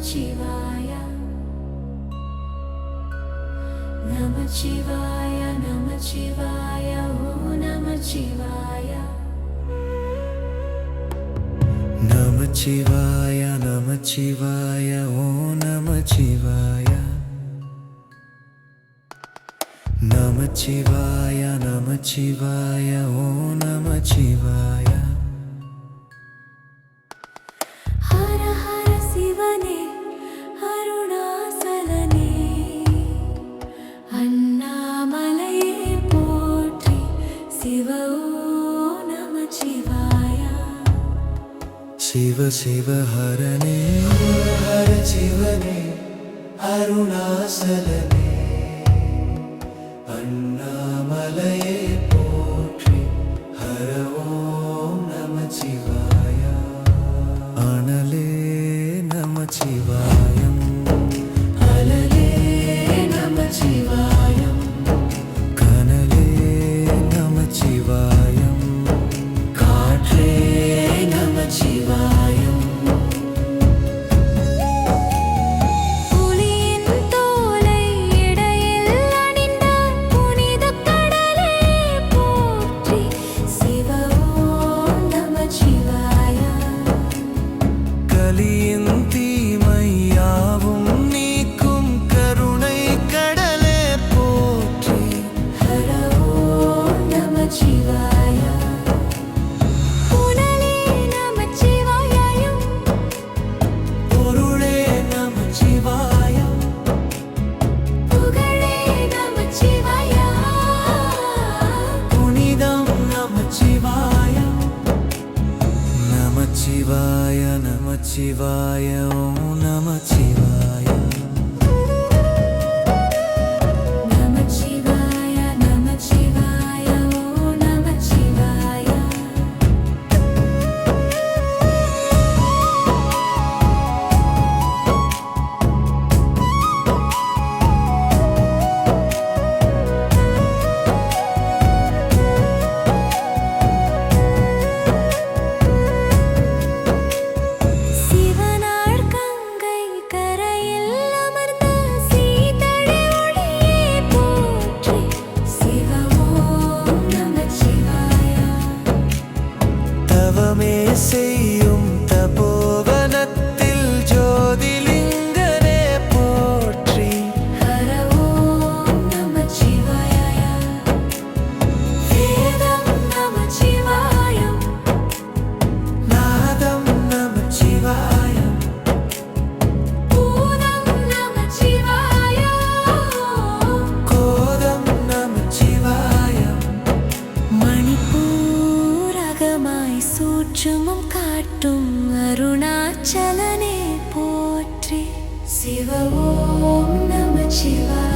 Namachivaya, Namachivaya, Namachivaya, oh Namachivaya. Namachivaya, Namachivaya, oh Namachivaya. Namachivaya, Namachivaya, oh Namachivaya. Hara Hara Sivane, Arunasalane, Annamalaye Potri, Siva oh Namachivaya. Shiva Shiva Harane, Hara Shivane, Arunasalane, Annamalaye Potri, Hara Om Namachivaya. Anale Namachivayam, Alale Namachivayam, Kanale Namachivayam, Kaatre Namachivayam. புலியின் தோலை இடையில் அணிந்த புனிதக் கடலே போற்றி, சிவ ஓம் நமச்சிவாய. கலியின் தீமையாவும் நீக்கும் கருணை கடலே போற்றி. ஹர ஓம் நமச்சிவாய. புனலே நமச்சிவாயம், பொருளே நமச்சிவாயம், புகழே நமச்சிவாயா. புனிதம் நமச்சிவாயம். நமச்சிவாய நமச்சிவாய ஓம் நமச்சிவாய. நமச்சிவாய நமச்சிவாய ஓ நமச்சிவாய. சிவனார் கங்கை கரையில் அமர்ந்த சீதழி ஒளியே போற்றி, சிவ ஓம் நமச்சிவாய. தவமே செய்யும் தபோவனத்தில் ஜோதிலிங்கனே போற்றி. ஹர ஓம் நமச்சிவாய. வேதம் நமச்சிவாயம், நாதம் நமச்சிவாயம், பூதம் நமச்சிவாய. கோதம் நமச்சிவாயம், மணிப்பூரகமாய் சூட்சுமம் காட்டும் அருணாச்சலனே போற்றி, சிவ ஓம் நமச்சிவாய.